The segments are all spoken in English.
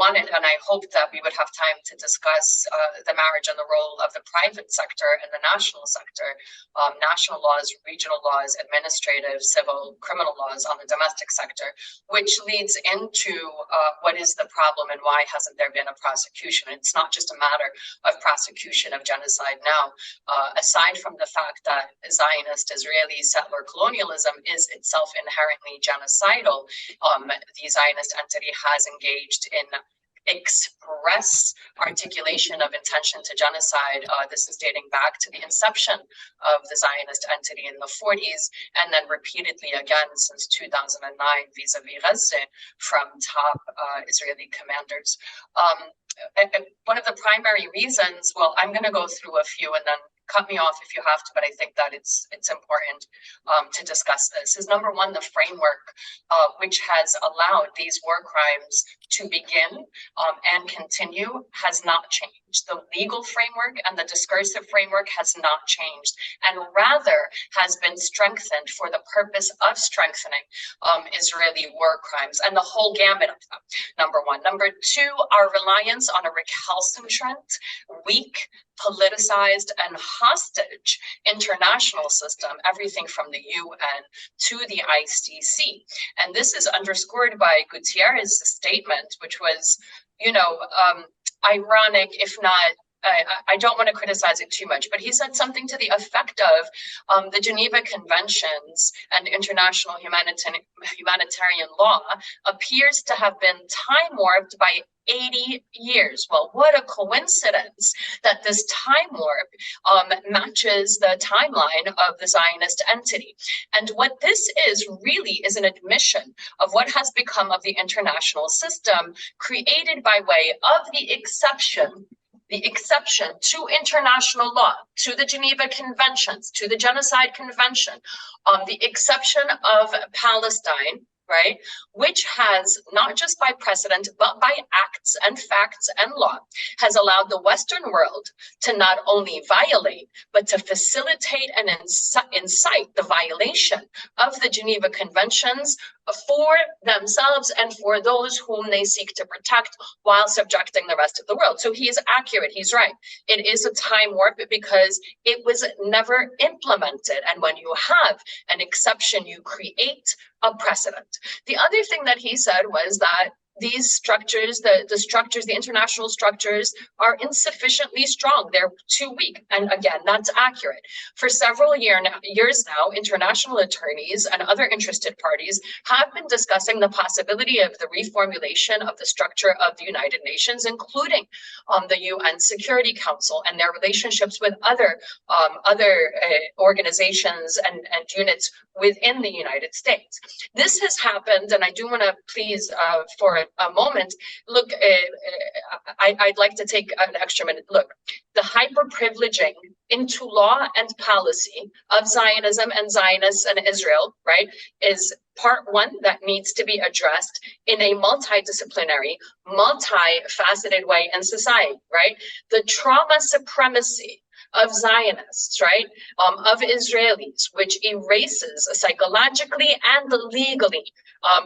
wanted and I hoped that we would have time to discuss the marriage and the role of the private sector and the national sector, national laws, regional laws, administrative, civil, criminal laws on the domestic sector, which leads into what is the problem and why hasn't there been a prosecution. It's not just a matter of prosecution of genocide now, aside from the fact that Zionist Israeli settler colonialism is itself inherently genocidal. The Zionist entity has engaged in express articulation of intention to genocide. This is dating back to the inception of the Zionist entity in the 40s, and then repeatedly again since 2009 vis-a-vis Gaza from top Israeli commanders. One of the primary reasons, well, I'm going to go through a few and then cut me off if you have to, but I think that it's important to discuss this, is number one, the framework which has allowed these war crimes to begin and continue has not changed. The legal framework and the discursive framework has not changed, and rather has been strengthened for the purpose of strengthening Israeli war crimes and the whole gamut of them, number one. Number two, our reliance on a recalcitrant, weak, politicized and hostage international system, everything from the UN to the ICC. And this is underscored by Gutierrez's statement, which was, ironic, if not, I don't want to criticize it too much, but he said something to the effect of the Geneva Conventions and international humanitarian law appears to have been time warped by 80 years. Well, what a coincidence that this time warp matches the timeline of the Zionist entity. And what this is really is an admission of what has become of the international system created by way of the exception to international law, to the Geneva Conventions, to the Genocide Convention, the exception of Palestine, right, which has, not just by precedent, but by acts and facts and law, has allowed the Western world to not only violate, but to facilitate and incite the violation of the Geneva Conventions for themselves and for those whom they seek to protect while subjecting the rest of the world. So he is accurate, he's right. It is a time warp because it was never implemented. And when you have an exception, you create a precedent. The other thing that he said was that these structures, the international structures, are insufficiently strong. They're too weak. And again, that's accurate. For several years now, international attorneys and other interested parties have been discussing the possibility of the reformulation of the structure of the United Nations, including the UN Security Council and their relationships with other organizations and units within the United States. This has happened, and I do want to please, for a moment, look, I'd like to take an extra minute. Look, the hyper-privileging into law and policy of Zionism and Zionists and Israel, right, is part one that needs to be addressed in a multidisciplinary, multifaceted way in society, right? The trauma supremacy of Zionists, right, of Israelis, which erases psychologically and legally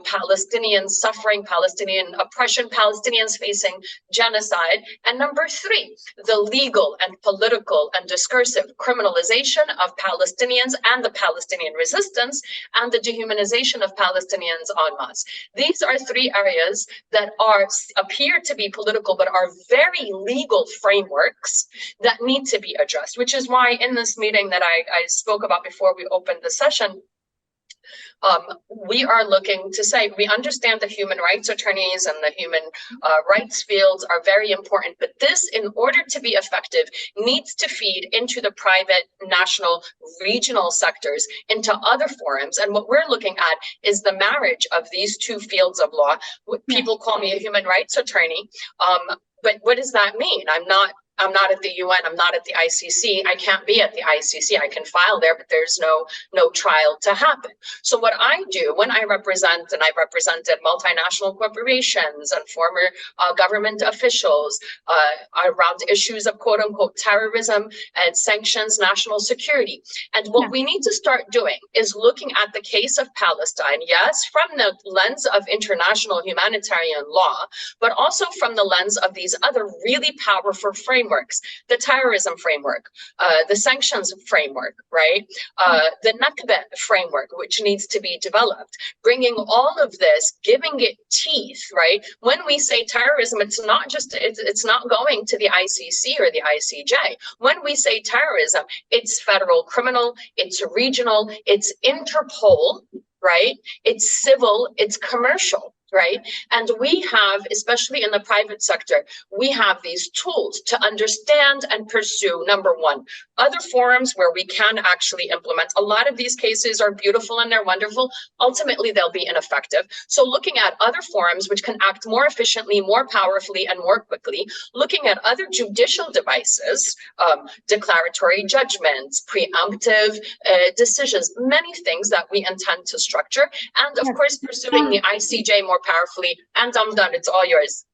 Palestinian suffering, Palestinian oppression, Palestinians facing genocide. And number three, the legal and political and discursive criminalization of Palestinians and the Palestinian resistance and the dehumanization of Palestinians en masse. These are three areas that appear to be political, but are very legal frameworks that need to be addressed, which is why in this meeting that I spoke about before we opened the session, we are looking to say, we understand the human rights attorneys and the human rights fields are very important, but this, in order to be effective, needs to feed into the private, national, regional sectors, into other forums. And what we're looking at is the marriage of these two fields of law. People call me a human rights attorney, but what does that mean? I'm not I'm not at the UN, I'm not at the ICC, I can't be at the ICC. I can file there, but there's no trial to happen. So what I do when I represent, and I represented multinational corporations and former government officials around issues of quote unquote terrorism and sanctions, national security. And what we need to start doing is looking at the case of Palestine, yes, from the lens of international humanitarian law, but also from the lens of these other really powerful frameworks, the terrorism framework, the sanctions framework, right? The Nakba framework, which needs to be developed, bringing all of this, giving it teeth, right? When we say terrorism, it's not going to the ICC or the ICJ. When we say terrorism, it's federal criminal, it's regional, it's Interpol, right? It's civil, it's commercial. Right. And we have, especially in the private sector, we have these tools to understand and pursue, number one, other forums where we can actually implement. A lot of these cases are beautiful and they're wonderful. Ultimately, they'll be ineffective. So looking at other forums which can act more efficiently, more powerfully, and more quickly, looking at other judicial devices, declaratory judgments, preemptive decisions, many things that we intend to structure. And of course, pursuing the ICJ more powerfully. And I'm done. It's all yours.